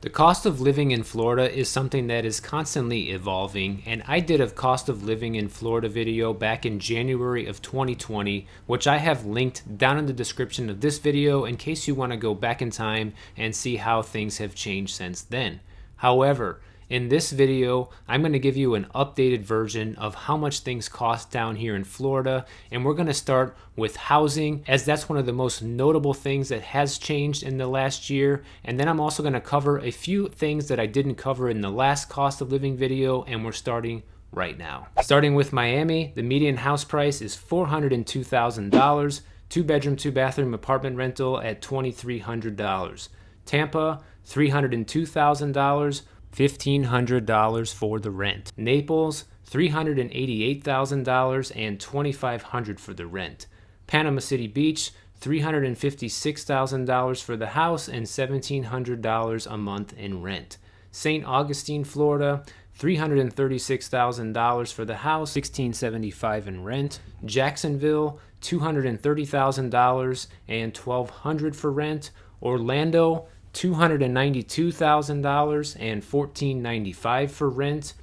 The cost of living in Florida is something that is constantly evolving, and I did a cost of living in Florida video back in January of 2020, which I have linked down in the description of this video in case you want to go back in time and see how things have changed since then. However, in this video, I'm going to give you an updated version of how much things cost down here in Florida, and we're going to start with housing, as that's one of the most notable things that has changed in the last year. And then I'm also going to cover a few things that I didn't cover in the last cost of living video, and we're starting right now. Starting with Miami, the median house price is $402,000, 2-bedroom, 2-bathroom apartment rental at $2,300. Tampa, $302,000, $1,500 for the rent. Naples, $388,000 and $2,500 for the rent. Panama City Beach, $356,000 for the house and $1,700 a month in rent. St. Augustine, Florida, $336,000 for the house, $1,675 in rent. Jacksonville, $230,000 and $1,200 for rent. Orlando, $292,000 and $1,495 for rent.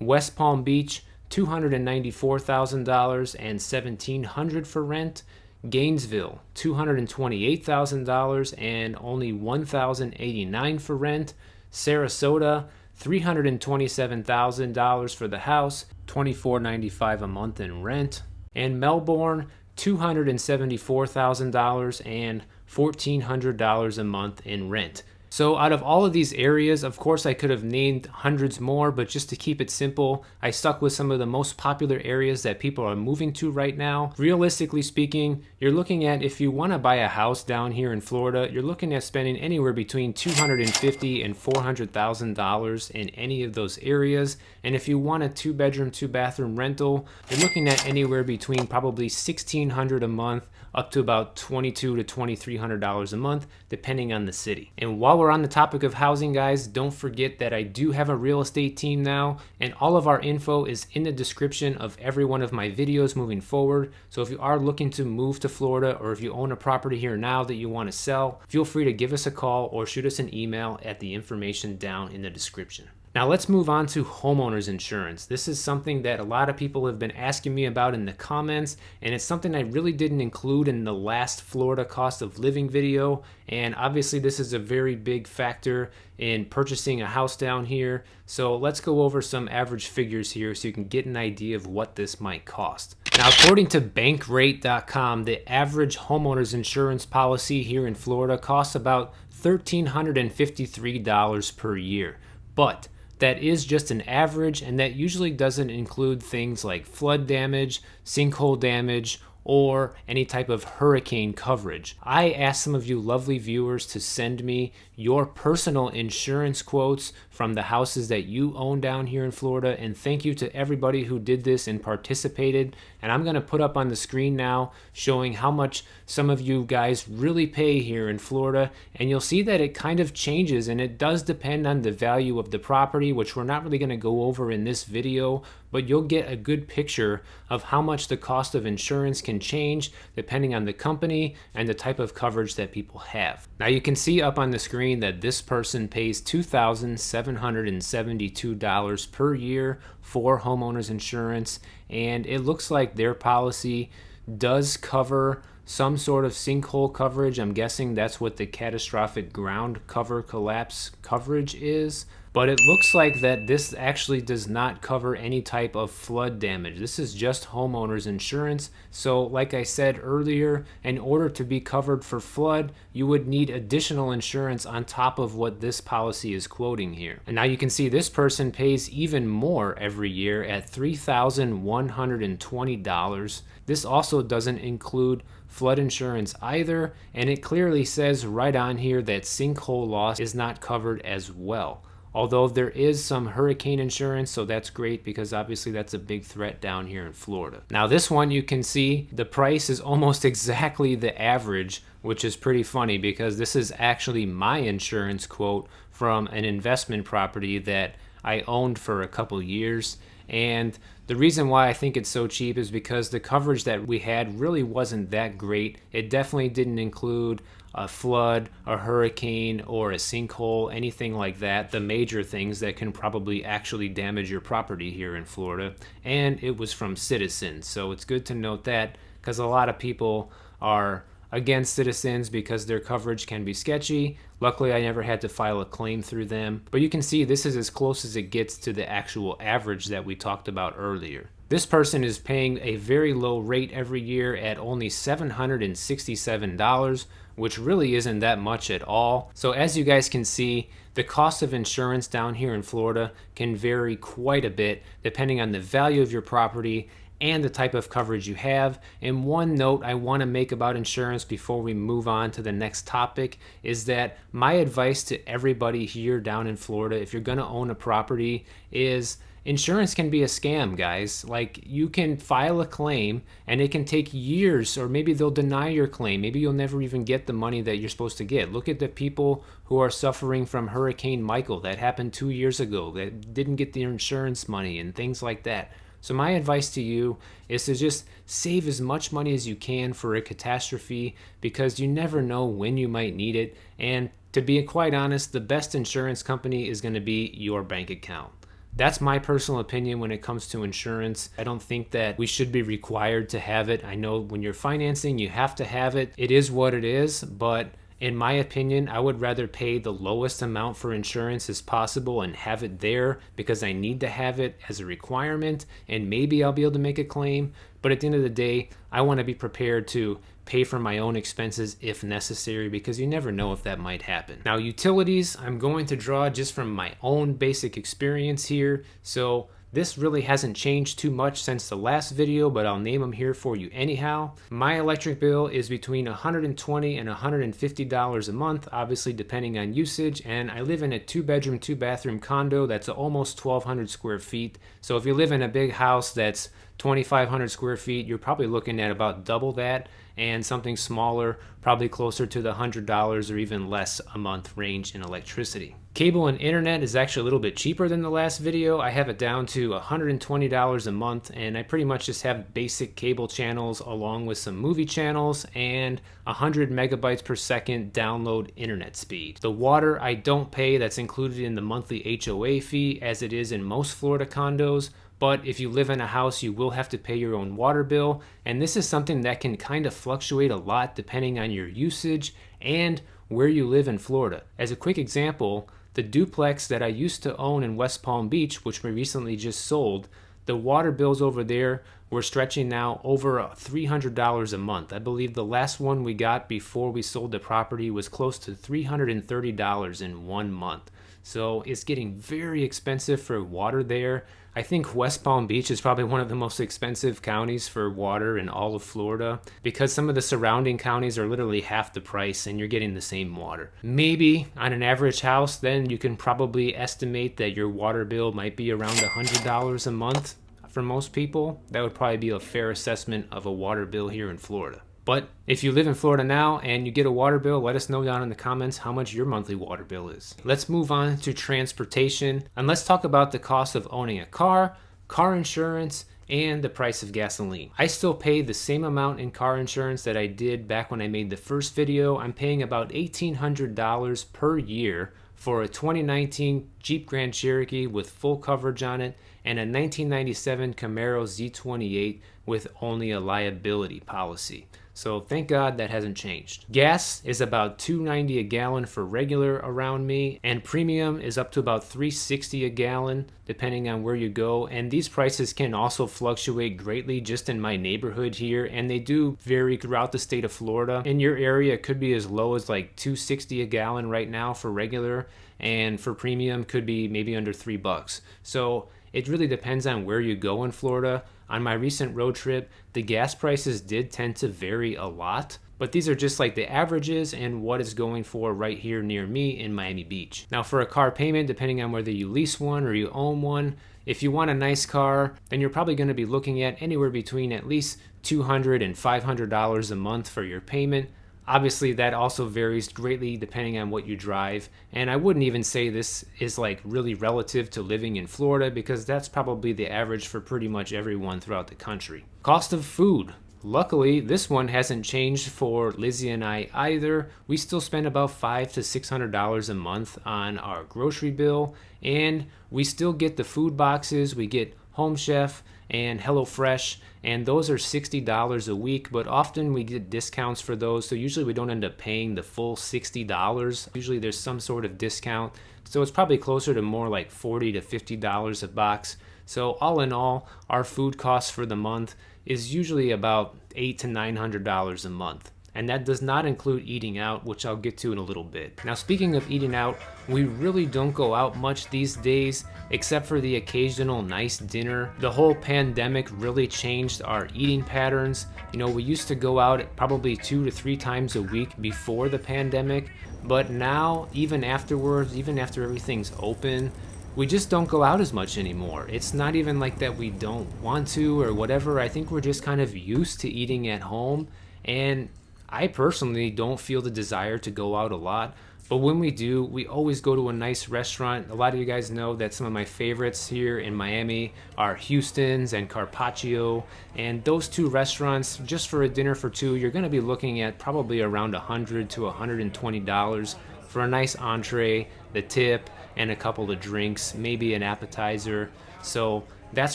West Palm Beach, $294,000 and $1,700 for rent. Gainesville, $228,000 and only $1,089 for rent. Sarasota, $327,000 for the house, $2,495 a month in rent. And Melbourne, $274,000 and $1,400 a month in rent. So out of all of these areas, of course I could have named hundreds more, but just to keep it simple, I stuck with some of the most popular areas that people are moving to right now. Realistically speaking, you're looking at, if you want to buy a house down here in Florida, you're looking at spending anywhere between $250,000 and $400,000 in any of those areas. And if you want a 2-bedroom, 2-bathroom rental, you're looking at anywhere between probably $1,600 a month up to about $2,200 to $2,300 a month, depending on the city. And while we're on the topic of housing, guys, don't forget that I do have a real estate team now, and all of our info is in the description of every one of my videos moving forward. So if you are looking to move to Florida, or if you own a property here now that you want to sell, feel free to give us a call or shoot us an email at the information down in the description. Now let's move on to homeowners insurance. This is something that a lot of people have been asking me about in the comments, and it's something I really didn't include in the last Florida cost of living video. And obviously this is a very big factor in purchasing a house down here. So let's go over some average figures here so you can get an idea of what this might cost. Now, according to bankrate.com, the average homeowners insurance policy here in Florida costs about $1,353 per year. But that is just an average, and that usually doesn't include things like flood damage, sinkhole damage, or any type of hurricane coverage. I asked some of you lovely viewers to send me your personal insurance quotes from the houses that you own down here in Florida, and thank you to everybody who did this and participated. And I'm going to put up on the screen now showing how much some of you guys really pay here in Florida, and you'll see that it kind of changes, and it does depend on the value of the property, which we're not really going to go over in this video, but you'll get a good picture of how much the cost of insurance can change depending on the company and the type of coverage that people have. Now you can see up on the screen that this person pays $2,772 per year for homeowners insurance, and it looks like their policy does cover some sort of sinkhole coverage. I'm guessing that's what the catastrophic ground cover collapse coverage is. But it looks like that this actually does not cover any type of flood damage. This is just homeowners insurance. So like I said earlier, in order to be covered for flood, you would need additional insurance on top of what this policy is quoting here. And now you can see this person pays even more every year at $3,120. This also doesn't include flood insurance either, and it clearly says right on here that sinkhole loss is not covered as well. Although there is some hurricane insurance, so that's great because obviously that's a big threat down here in Florida. Now this one, you can see the price is almost exactly the average, which is pretty funny because this is actually my insurance quote from an investment property that I owned for a couple years. And the reason why I think it's so cheap is because the coverage that we had really wasn't that great. It definitely didn't include a flood, a hurricane, or a sinkhole, anything like that, the major things that can probably actually damage your property here in Florida. And it was from Citizens, so it's good to note that, because a lot of people are against Citizens because their coverage can be sketchy. Luckily, I never had to file a claim through them, but you can see this is as close as it gets to the actual average that we talked about earlier. This person is paying a very low rate every year at only $767, which really isn't that much at all. So as you guys can see, the cost of insurance down here in Florida can vary quite a bit depending on the value of your property and the type of coverage you have. And one note I want to make about insurance before we move on to the next topic is that my advice to everybody here down in Florida, if you're going to own a property, is insurance can be a scam, guys. Like, you can file a claim and it can take years, or maybe they'll deny your claim. Maybe you'll never even get the money that you're supposed to get. Look at the people who are suffering from Hurricane Michael. That happened 2 years ago. That didn't get their insurance money and things like that. So my advice to you is to just save as much money as you can for a catastrophe, because you never know when you might need it. And to be quite honest, the best insurance company is going to be your bank account. That's my personal opinion when it comes to insurance. I don't think that we should be required to have it. I know when you're financing, you have to have it. It is what it is, but in my opinion, I would rather pay the lowest amount for insurance as possible and have it there because I need to have it as a requirement, and maybe I'll be able to make a claim. But at the end of the day, I want to be prepared to pay for my own expenses if necessary, because you never know if that might happen. Now, utilities, I'm going to draw just from my own basic experience here. So this really hasn't changed too much since the last video, but I'll name them here for you anyhow. My electric bill is between $120 and $150 a month, obviously depending on usage, and I live in a 2-bedroom, 2-bathroom condo that's almost 1,200 square feet. So if you live in a big house that's 2,500 square feet, you're probably looking at about double that, and something smaller, probably closer to the $100 or even less a month range in electricity. Cable and internet is actually a little bit cheaper than the last video. I have it down to $120 a month, and I pretty much just have basic cable channels along with some movie channels and 100 megabytes per second download internet speed. The water I don't pay, that's included in the monthly HOA fee as it is in most Florida condos. But if you live in a house, you will have to pay your own water bill, and this is something that can kind of fluctuate a lot depending on your usage and where you live in Florida. As a quick example, the duplex that I used to own in West Palm Beach, which we recently just sold, the water bills over there were stretching now over $300 a month. I believe the last one we got before we sold the property was close to $330 in 1 month. So it's getting very expensive for water there. I think West Palm Beach is probably one of the most expensive counties for water in all of Florida, because some of the surrounding counties are literally half the price and you're getting the same water. Maybe on an average house, then you can probably estimate that your water bill might be around $100 a month for most people. That would probably be a fair assessment of a water bill here in Florida. But if you live in Florida now and you get a water bill, let us know down in the comments how much your monthly water bill is. Let's move on to transportation, and let's talk about the cost of owning a car, car insurance, and the price of gasoline. I still pay the same amount in car insurance that I did back when I made the first video. I'm paying about $1,800 per year for a 2019 Jeep Grand Cherokee with full coverage on it and a 1997 Camaro Z28 with only a liability policy. So thank God that hasn't changed. Gas is about $2.90 a gallon for regular around me, and premium is up to about $3.60 a gallon depending on where you go. And these prices can also fluctuate greatly just in my neighborhood here, and they do vary throughout the state of Florida. In your area, it could be as low as like $2.60 a gallon right now for regular, and for premium could be maybe under $3. So it really depends on where you go in Florida. On my recent road trip, the gas prices did tend to vary a lot, but these are just like the averages and what is going for right here near me in Miami Beach. Now for a car payment, depending on whether you lease one or you own one, if you want a nice car, then you're probably going to be looking at anywhere between at least $200 and $500 a month for your payment. Obviously, that also varies greatly depending on what you drive. And I wouldn't even say this is like really relative to living in Florida, because that's probably the average for pretty much everyone throughout the country. Cost of food. Luckily, this one hasn't changed for Lizzie and I either. We still spend about $500 to $600 a month on our grocery bill, and we still get the food boxes. We get Home Chef and HelloFresh, and those are $60 a week, but often we get discounts for those, so usually we don't end up paying the full $60. Usually there's some sort of discount, so it's probably closer to more like $40 to $50 a box. So all in all, our food costs for the month is usually about $800 to $900 a month. And that does not include eating out, which I'll get to in a little bit. Now, speaking of eating out, we really don't go out much these days, except for the occasional nice dinner. The whole pandemic really changed our eating patterns. You know, we used to go out probably 2 to 3 times a week before the pandemic, but now, even afterwards, even after everything's open, we just don't go out as much anymore. It's not even like that we don't want to or whatever. I think we're just kind of used to eating at home, and I personally don't feel the desire to go out a lot, but when we do, we always go to a nice restaurant. A lot of you guys know that some of my favorites here in Miami are Houston's and Carpaccio, and those 2 restaurants, just for a dinner for 2, you're going to be looking at probably around $100 to $120 for a nice entree, the tip, and a couple of drinks, maybe an appetizer. So that's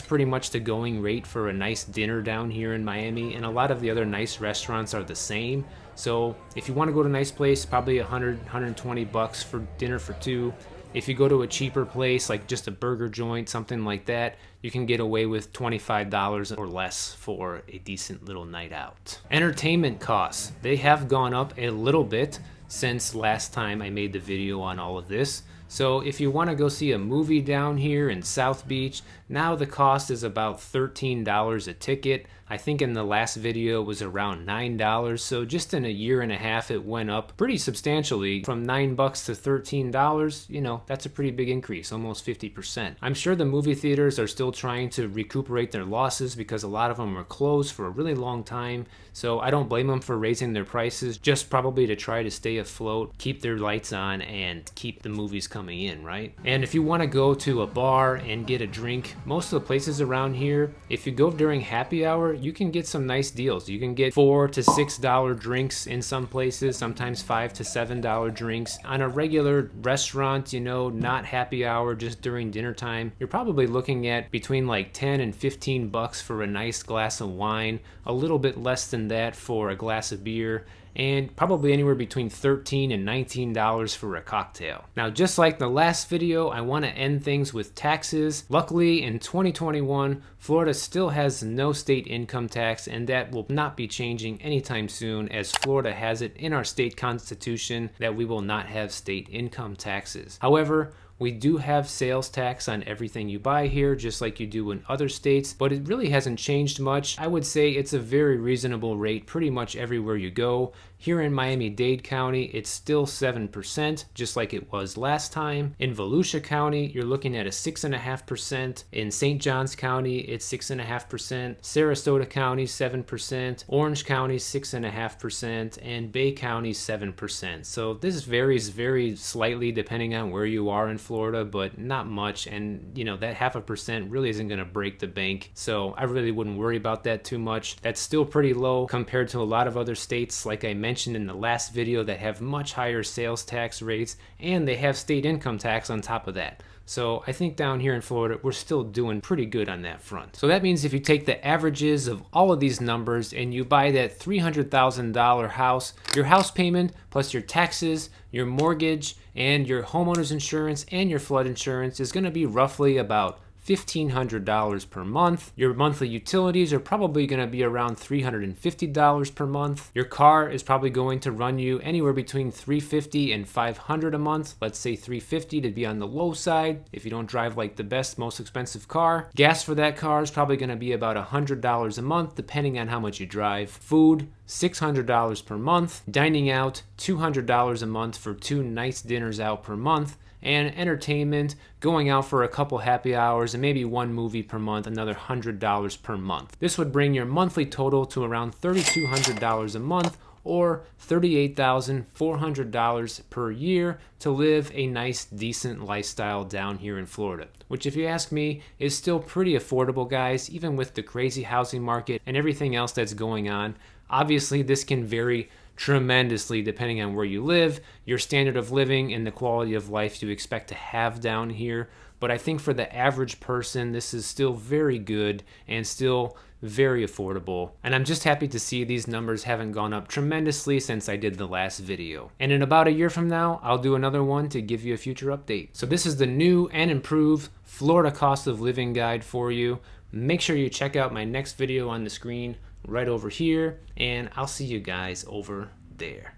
pretty much the going rate for a nice dinner down here in Miami, and a lot of the other nice restaurants are the same. So if you want to go to a nice place, probably $100-120 for dinner for 2. If you go to a cheaper place, like just a burger joint, something like that, you can get away with $25 or less for a decent little night out. Entertainment costs, they have gone up a little bit since last time I made the video on all of this. So if you want to go see a movie down here in South Beach, now the cost is about $13 a ticket. I think in the last video it was around $9. So just in a year and a half, it went up pretty substantially from $9 to $13. You know, that's a pretty big increase, almost 50%. I'm sure the movie theaters are still trying to recuperate their losses because a lot of them were closed for a really long time. So I don't blame them for raising their prices, just probably to try to stay afloat, keep their lights on, and keep the movies coming in, right? And if you want to go to a bar and get a drink, most of the places around here, if you go during happy hour, you can get some nice deals. You can get $4 to $6 drinks in some places, sometimes $5 to $7 drinks. On a regular restaurant, you know, not happy hour, just during dinner time, you're probably looking at between like $10 and $15 for a nice glass of wine, a little bit less than that for a glass of beer, and probably anywhere between $13 and $19 for a cocktail. Now, just like the last video, I want to end things with taxes. Luckily, in 2021, Florida still has no state income tax, and that will not be changing anytime soon, as Florida has it in our state constitution that we will not have state income taxes. However, we do have sales tax on everything you buy here, just like you do in other states, but it really hasn't changed much. I would say it's a very reasonable rate pretty much everywhere you go. Here in Miami-Dade County, it's still 7%, just like it was last time. In Volusia County, you're looking at a 6.5%. In St. Johns County, it's 6.5%. Sarasota County, 7%. Orange County, 6.5%. And Bay County, 7%. So this varies very slightly depending on where you are in Florida, but not much. And, you know, that 0.5% really isn't going to break the bank. So I really wouldn't worry about that too much. That's still pretty low compared to a lot of other states, like I mentioned in the last video, that have much higher sales tax rates, and they have state income tax on top of that. So I think down here in Florida, we're still doing pretty good on that front. So that means if you take the averages of all of these numbers and you buy that $300,000 house, your house payment plus your taxes, your mortgage, and your homeowners insurance and your flood insurance is going to be roughly about $1,500 per month. Your monthly utilities are probably going to be around $350 per month. Your car is probably going to run you anywhere between $350 and $500 a month. Let's say $350 to be on the low side if you don't drive like the best, most expensive car. Gas for that car is probably going to be about $100 a month depending on how much you drive. Food, $600 per month. Dining out, $200 a month for 2 nice dinners out per month. And entertainment, going out for a couple happy hours and maybe 1 movie per month, another $100 per month. This would bring your monthly total to around $3,200 a month, or $38,400 per year to live a nice, decent lifestyle down here in Florida, which, if you ask me, is still pretty affordable, guys, even with the crazy housing market and everything else that's going on. Obviously, this can vary tremendously depending on where you live, your standard of living, and the quality of life you expect to have down here. But I think for the average person, this is still very good and still very affordable. And I'm just happy to see these numbers haven't gone up tremendously since I did the last video. And in about a year from now, I'll do another one to give you a future update. So this is the new and improved Florida cost of living guide for you. Make sure you check out my next video on the screen right over here, and I'll see you guys over there.